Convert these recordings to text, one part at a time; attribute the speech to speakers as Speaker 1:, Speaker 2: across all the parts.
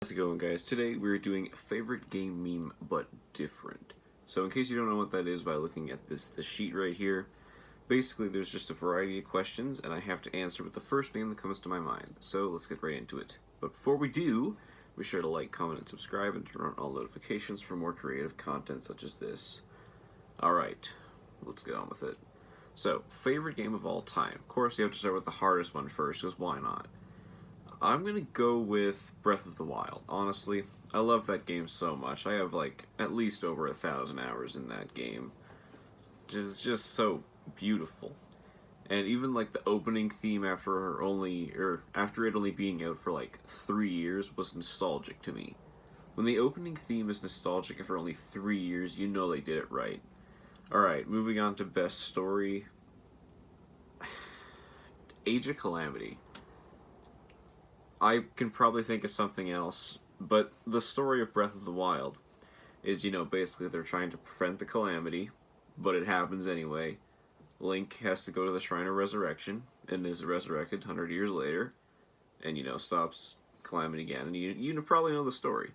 Speaker 1: How's it going, guys? Today we're doing favorite game meme, but different. So in case you don't know what that is by looking at the sheet right here, basically there's just a variety of questions, and I have to answer with the first name that comes to my mind. So let's get right into it. But before we do, be sure to like, comment, and subscribe, and turn on all notifications for more creative content such as this. Alright, let's get on with it. So, favorite game of all time. Of course, you have to start with the hardest one first, because why not? I'm gonna go with Breath of the Wild. Honestly, I love that game so much. I have like at least over 1,000 hours in that game. It's just so beautiful. And even like the opening theme after it only being out for like 3 years was nostalgic to me. When the opening theme is nostalgic after only 3 years, you know they did it right. Alright, moving on to best story. Age of Calamity. I can probably think of something else, but the story of Breath of the Wild is, basically they're trying to prevent the calamity, but it happens anyway. Link has to go to the Shrine of Resurrection, and is resurrected 100 years later, and, stops calamity again, and you probably know the story.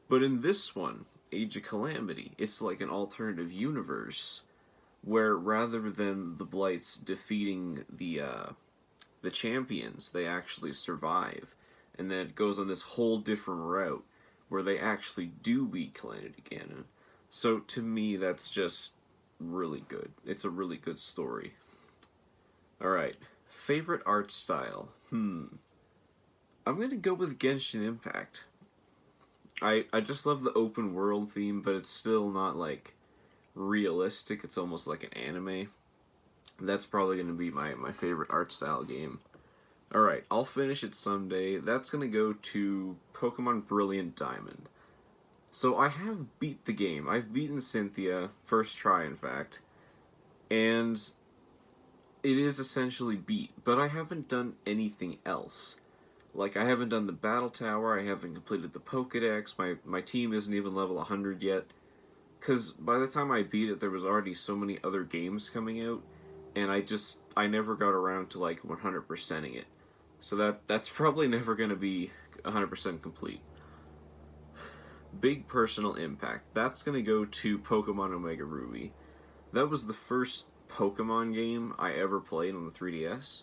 Speaker 1: But in this one, Age of Calamity, it's like an alternative universe, where rather than the Blights defeating the champions, they actually survive. And then it goes on this whole different route where they actually do beat Calamity Ganon. So to me, that's just really good. It's a really good story. Alright, favorite art style. I'm gonna go with Genshin Impact. I just love the open world theme, but it's still not like realistic. It's almost like an anime. That's probably gonna be my favorite art style game. Alright, I'll finish it someday. That's gonna go to Pokemon Brilliant Diamond. So I have beat the game. I've beaten Cynthia, first try in fact, and it is essentially beat, but I haven't done anything else. Like, I haven't done the Battle Tower, I haven't completed the Pokedex, my team isn't even level 100 yet, because by the time I beat it, there was already so many other games coming out, and I never got around to, like, 100%ing it. So that's probably never going to be 100% complete. Big personal impact. That's going to go to Pokemon Omega Ruby. That was the first Pokemon game I ever played on the 3DS,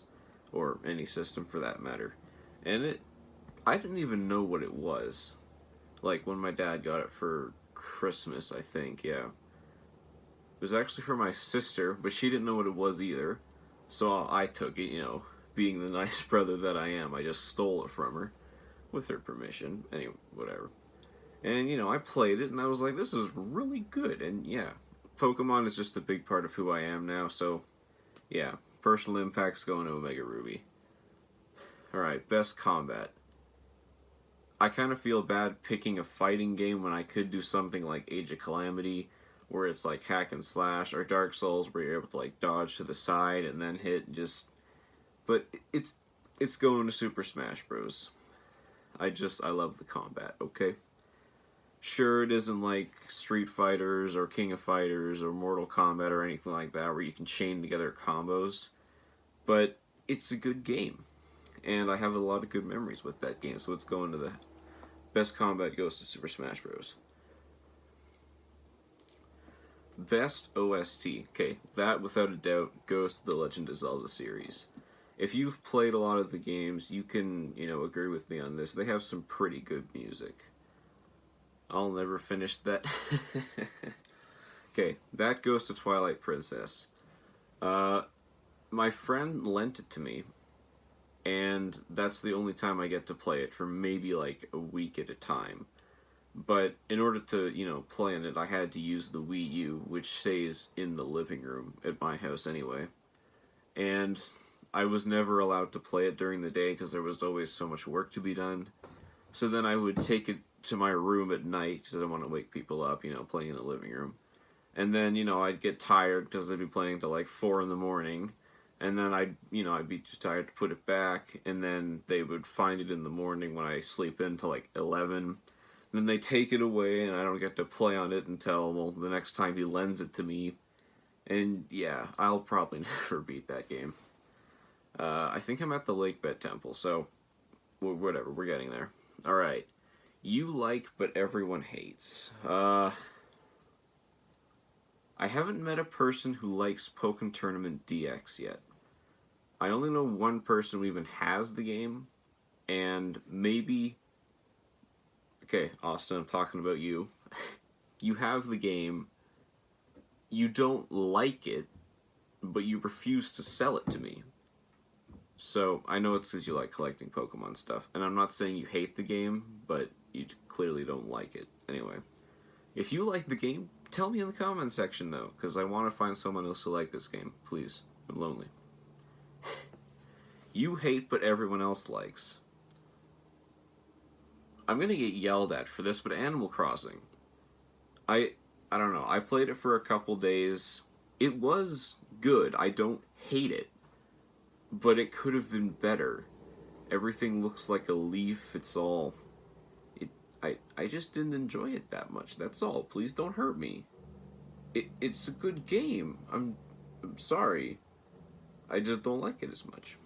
Speaker 1: or any system for that matter. And I didn't even know what it was. Like, when my dad got it for Christmas, I think, yeah. It was actually for my sister, but she didn't know what it was either. So I took it, being the nice brother that I am. I just stole it from her, with her permission. Anyway, whatever. And, I played it, and I was like, this is really good. And, yeah, Pokemon is just a big part of who I am now, so, yeah, personal impact's going to Omega Ruby. Alright, best combat. I kind of feel bad picking a fighting game when I could do something like Age of Calamity, where it's like hack and slash, or Dark Souls, where you're able to, like, dodge to the side and then hit, and just... But it's going to Super Smash Bros. I love the combat, okay? Sure, it isn't like Street Fighters or King of Fighters or Mortal Kombat or anything like that where you can chain together combos, but it's a good game, and I have a lot of good memories with that game, so it's going to the best combat goes to Super Smash Bros. Best OST. Okay, that without a doubt goes to the Legend of Zelda series. If you've played a lot of the games, you can, agree with me on this. They have some pretty good music. I'll never finish that. Okay, that goes to Twilight Princess. My friend lent it to me, and that's the only time I get to play it for maybe like a week at a time. But in order to, play on it, I had to use the Wii U, which stays in the living room at my house anyway. And I was never allowed to play it during the day because there was always so much work to be done. So then I would take it to my room at night because I didn't want to wake people up, playing in the living room. And then, I'd get tired because I'd be playing till like 4 in the morning. And then I'd be too tired to put it back. And then they would find it in the morning when I sleep in till like 11. And then they take it away and I don't get to play on it until, well, the next time he lends it to me. And yeah, I'll probably never beat that game. I think I'm at the Lake Bed Temple, so whatever, we're getting there. Alright, You like, but everyone hates. I haven't met a person who likes Pokken Tournament DX yet. I only know one person who even has the game, and maybe... Okay, Austin, I'm talking about you. You have the game, you don't like it, but you refuse to sell it to me. So, I know it's because you like collecting Pokemon stuff, and I'm not saying you hate the game, but you clearly don't like it. Anyway, if you like the game, tell me in the comment section, though, because I want to find someone else who likes this game. Please, I'm lonely. You hate, but everyone else likes. I'm gonna get yelled at for this, but Animal Crossing. I don't know, I played it for a couple days. It was good, I don't hate it, but it could have been better. Everything looks like a leaf, it's all... I just didn't enjoy it that much, that's all. Please don't hurt me. It's a good game. I'm sorry. I just don't like it as much.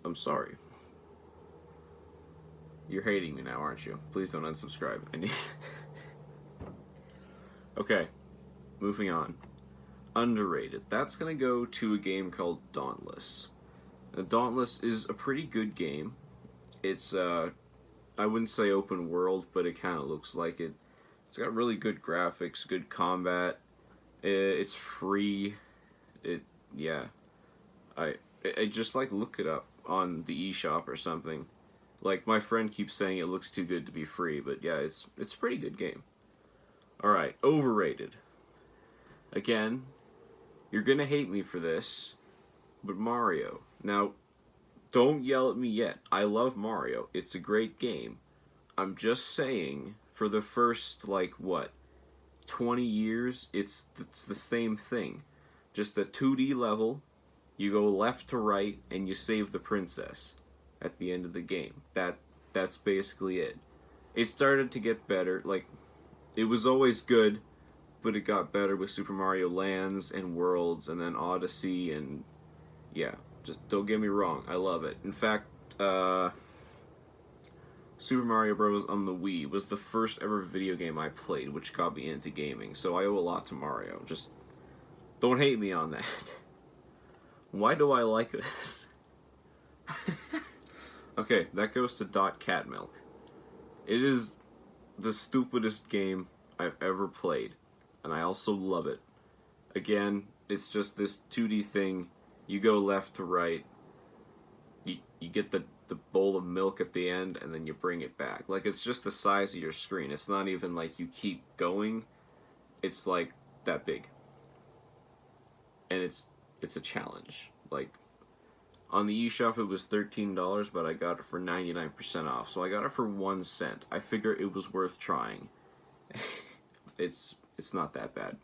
Speaker 1: I'm sorry. You're hating me now, aren't you? Please don't unsubscribe. Okay, moving on. Underrated. That's gonna go to a game called Dauntless. Now, Dauntless is a pretty good game. It's, I wouldn't say open world, but it kind of looks like it. It's got really good graphics, good combat. It's free. Yeah. I just, like, look it up on the eShop or something. Like, my friend keeps saying it looks too good to be free, but yeah, it's a pretty good game. Alright, overrated. Again, you're gonna hate me for this, but Mario. Now, don't yell at me yet. I love Mario. It's a great game. I'm just saying, for the first, like, what, 20 years, it's the same thing. Just a 2D level, you go left to right, and you save the princess at the end of the game. That's basically it. It started to get better. Like, it was always good, but it got better with Super Mario Lands and Worlds and then Odyssey, and yeah, just don't get me wrong, I love it. In fact, Super Mario Bros. On the Wii was the first ever video game I played, which got me into gaming, so I owe a lot to Mario. Just don't hate me on that. Why do I like this? Okay, that goes to Cat Milk. It is the stupidest game I've ever played, and I also love it. Again, it's just this 2D thing. You go left to right, you get the bowl of milk at the end, and then you bring it back. Like, it's just the size of your screen. It's not even like you keep going. It's like that big. And it's a challenge. Like, on the eShop it was $13, but I got it for 99% off. So I got it for 1 cent. I figure it was worth trying. It's not that bad.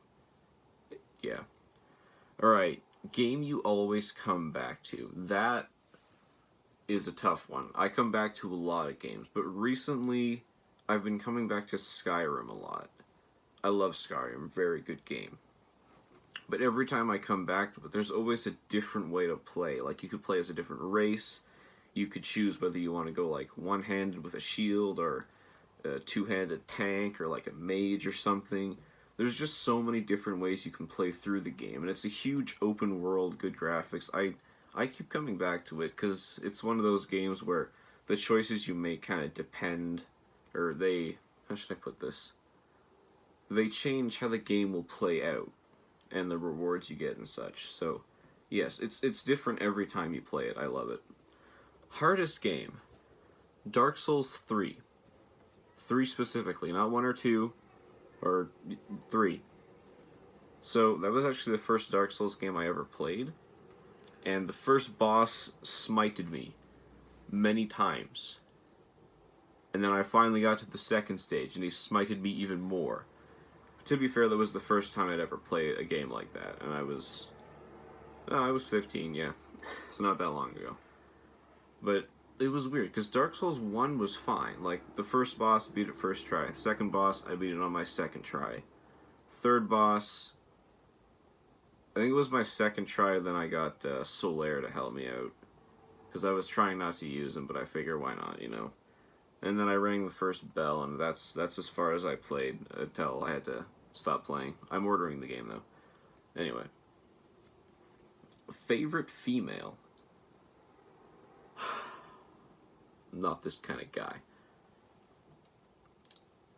Speaker 1: Yeah. Alright, game you always come back to. That is a tough one. I come back to a lot of games, but recently I've been coming back to Skyrim a lot. I love Skyrim, very good game. But every time I come back to it, there's always a different way to play. Like, you could play as a different race. You could choose whether you want to go, like, one-handed with a shield, or a two-handed tank, or, like, a mage or something. There's just so many different ways you can play through the game. And it's a huge open world, good graphics. I keep coming back to it, because it's one of those games where the choices you make kind of depend, or they... How should I put this? They change how the game will play out, and the rewards you get and such. So, yes, it's different every time you play it. I love it. Hardest game. Dark Souls 3. 3 specifically, not 1 or 2, or 3. So, that was actually the first Dark Souls game I ever played, and the first boss smited me many times. And then I finally got to the second stage, and he smited me even more. To be fair, that was the first time I'd ever played a game like that, and I was 15, yeah. It's not that long ago. But it was weird, because Dark Souls 1 was fine. Like, the first boss, beat it first try. Second boss, I beat it on my second try. Third boss, I think it was my second try, then I got Solaire to help me out. Because I was trying not to use him, but I figure why not, you know. And then I rang the first bell, and that's as far as I played until I had to stop playing. I'm ordering the game, though. Anyway. Favorite female? Not this kind of guy.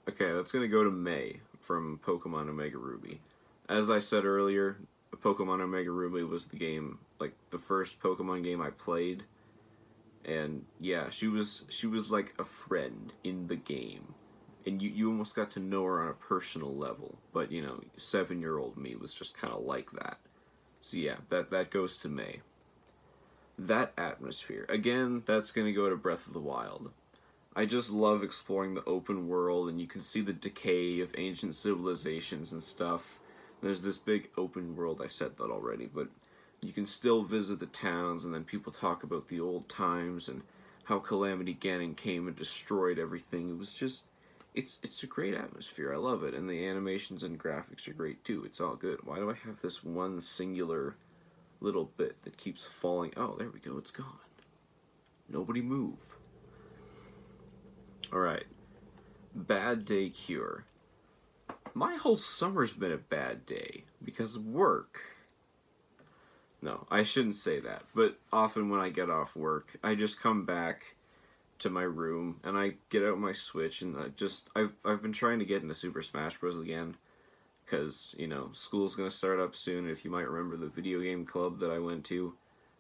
Speaker 1: Okay, that's gonna go to May from Pokemon Omega Ruby. As I said earlier, Pokemon Omega Ruby was the game, like, the first Pokemon game I played. And yeah, she was like a friend in the game. And you almost got to know her on a personal level. But, 7-year-old me was just kind of like that. So yeah, that goes to May. That atmosphere. Again, that's going to go to Breath of the Wild. I just love exploring the open world, and you can see the decay of ancient civilizations and stuff. There's this big open world, I said that already, but you can still visit the towns, and then people talk about the old times and how Calamity Ganon came and destroyed everything. It was just, it's a great atmosphere. I love it, and the animations and graphics are great too. It's all good. Why do I have this one singular little bit that keeps falling? Oh, there we go. It's gone. Nobody move. Alright. Bad day cure. My whole summer's been a bad day because of work. No, I shouldn't say that, but often when I get off work, I just come back to my room and I get out my Switch, and I've been trying to get into Super Smash Bros. Again, because, school's gonna start up soon. If you might remember the video game club that I went to,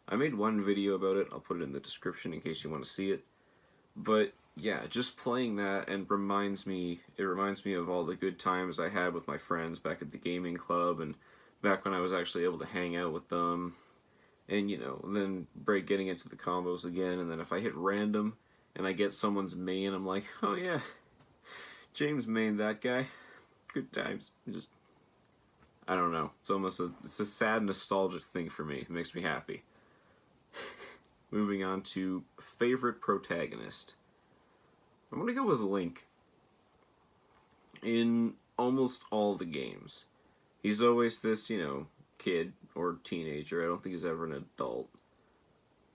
Speaker 1: I made one video about it. I'll put it in the description in case you want to see it. But yeah, just playing that and reminds me of all the good times I had with my friends back at the gaming club, and back when I was actually able to hang out with them. And, then getting into the combos again, and then if I hit random and I get someone's main, I'm like, oh yeah, James mained that guy. Good times. I don't know. It's a sad, nostalgic thing for me. It makes me happy. Moving on to favorite protagonist. I'm gonna go with Link. In almost all the games, he's always this, kid or teenager. I don't think he's ever an adult.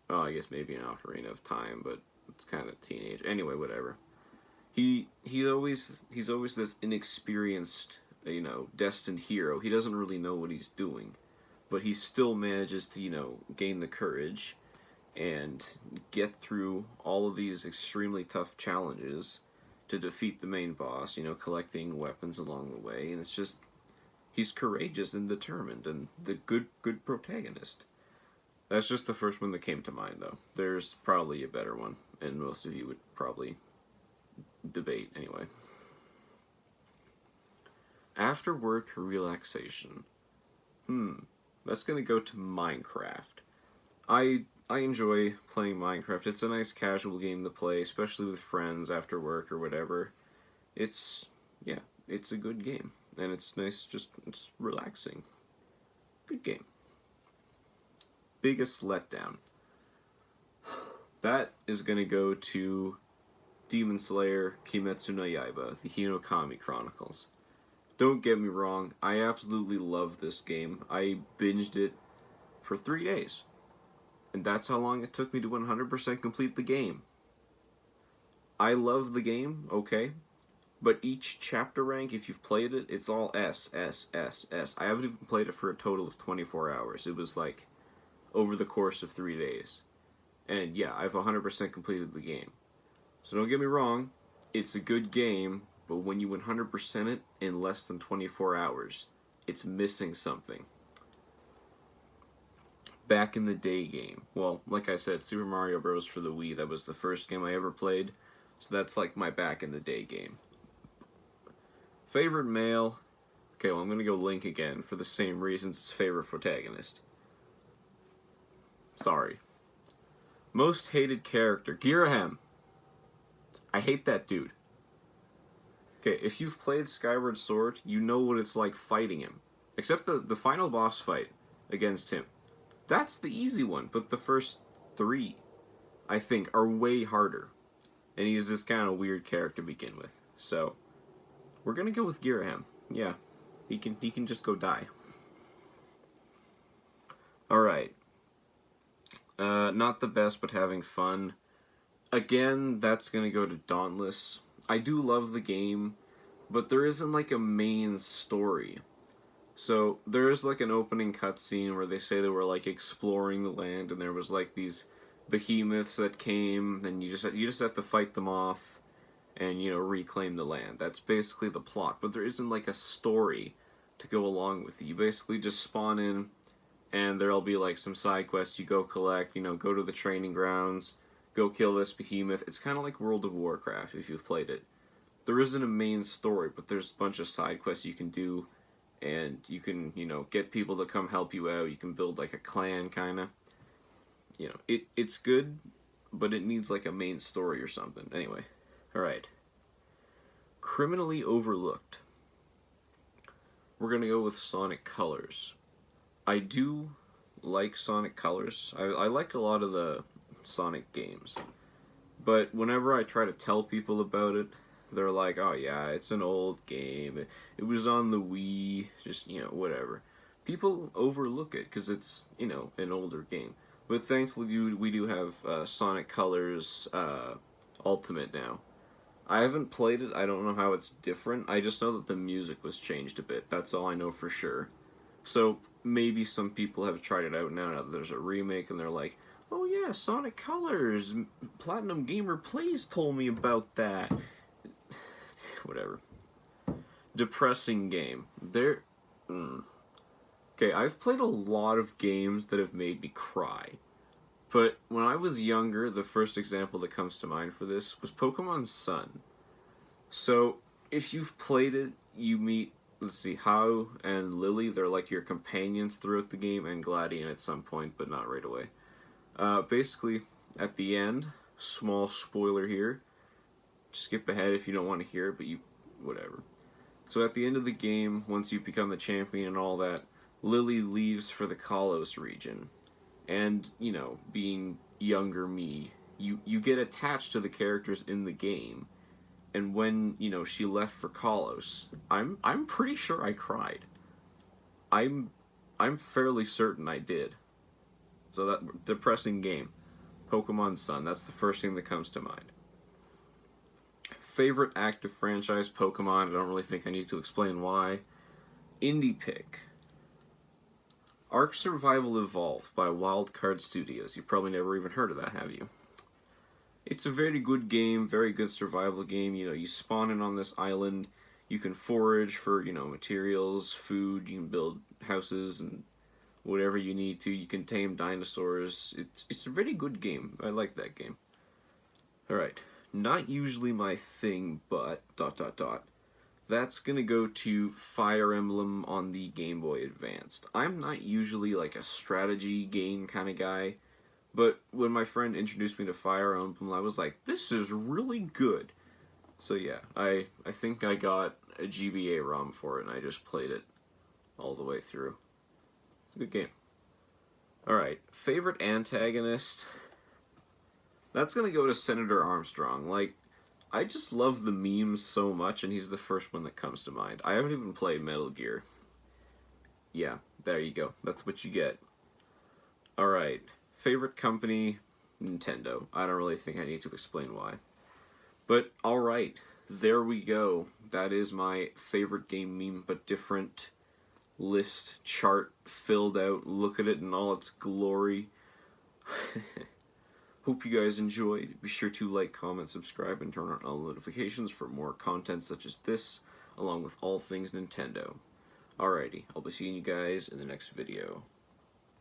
Speaker 1: Oh, I guess maybe an Ocarina of Time, but it's kind of teenage. Anyway, whatever. He's always this inexperienced, destined hero. He doesn't really know what he's doing, but he still manages to, gain the courage and get through all of these extremely tough challenges to defeat the main boss, collecting weapons along the way. And it's just, he's courageous and determined, and the good protagonist. That's just the first one that came to mind, though. There's probably a better one, and most of you would probably debate anyway. After work relaxation. That's gonna go to Minecraft. I enjoy playing Minecraft. It's a nice casual game to play, especially with friends after work or whatever. It's a good game. And it's nice, it's relaxing. Good game. Biggest letdown. That is gonna go to Demon Slayer Kimetsu no Yaiba, the Hinokami Chronicles. Don't get me wrong, I absolutely love this game. I binged it for 3 days. And that's how long it took me to 100% complete the game. I love the game, okay, but each chapter rank, if you've played it, it's all S, S, S, S. I haven't even played it for a total of 24 hours. It was like over the course of 3 days. And yeah, I've 100% completed the game. So don't get me wrong, it's a good game, but when you 100% it in less than 24 hours, it's missing something. Back in the day game. Well, like I said, Super Mario Bros. For the Wii, that was the first game I ever played, so that's like my back in the day game. Favorite male? Okay, well, I'm gonna go Link again for the same reasons as favorite protagonist. Sorry. Most hated character, Girahim. I hate that dude. Okay, if you've played Skyward Sword, you know what it's like fighting him. Except the final boss fight against him. That's the easy one, but the first 3, I think, are way harder. And he's this kind of weird character to begin with. So, we're gonna go with Girahim. Yeah, he can just go die. Alright. Not the best, but having fun. Again, that's gonna go to Dauntless. I do love the game, but there isn't like a main story. So there is like an opening cutscene where they say they were like exploring the land, and there was like these behemoths that came, and you just have to fight them off, and reclaim the land. That's basically the plot. But there isn't like a story to go along with it. You basically just spawn in, and there'll be like some side quests you go collect. Go to the training grounds, go kill this behemoth. It's kind of like World of Warcraft if you've played it. There isn't a main story, but there's a bunch of side quests you can do, and you can, get people to come help you out. You can build like a clan, kind of. It's good, but it needs like a main story or something. Anyway, alright. Criminally overlooked. We're gonna go with Sonic Colors. I do like Sonic Colors. I like a lot of the Sonic games. But whenever I try to tell people about it, they're like, oh yeah, it's an old game. It was on the Wii, just, whatever. People overlook it because it's, an older game. But thankfully, we do have Sonic Colors Ultimate now. I haven't played it. I don't know how it's different. I just know that the music was changed a bit. That's all I know for sure. So maybe some people have tried it out now that there's a remake, and they're like, oh yeah, Sonic Colors. Platinum Gamer Plays told me about that. Whatever. Depressing game. Okay, I've played a lot of games that have made me cry. But when I was younger, the first example that comes to mind for this was Pokemon Sun. So, if you've played it, you meet, let's see, Hau and Lily. They're like your companions throughout the game, and Gladion at some point, but not right away. Basically, at the end, small spoiler here, skip ahead if you don't want to hear it, but whatever. So at the end of the game, once you become the champion and all that, Lily leaves for the Kalos region. And, being younger me, you get attached to the characters in the game. And when, she left for Kalos, I'm pretty sure I cried. I'm fairly certain I did. So that depressing game. Pokemon Sun, that's the first thing that comes to mind. Favorite active franchise, Pokemon. I don't really think I need to explain why. Indie pick. Ark Survival Evolved by Wildcard Studios. You probably never even heard of that, have you? It's a very good game, very good survival game. You spawn in on this island. You can forage for, materials, food. You can build houses and whatever you need to. You can tame dinosaurs. It's a very good game. I like that game. Alright. Not usually my thing, but ... That's gonna go to Fire Emblem on the Game Boy Advanced. I'm not usually like a strategy game kind of guy, but when my friend introduced me to Fire Emblem, I was like, this is really good. So yeah, I think I got a GBA ROM for it, and I just played it all the way through. It's a good game. Alright, favorite antagonist? That's gonna go to Senator Armstrong. Like, I just love the memes so much, and he's the first one that comes to mind. I haven't even played Metal Gear. Yeah, there you go. That's what you get. Alright. Favorite company? Nintendo. I don't really think I need to explain why. But, alright. There we go. That is my favorite game meme, but different list, chart, filled out. Look at it in all its glory. Hope you guys enjoyed. Be sure to like, comment, subscribe, and turn on all notifications for more content such as this, along with all things Nintendo. Alrighty, I'll be seeing you guys in the next video.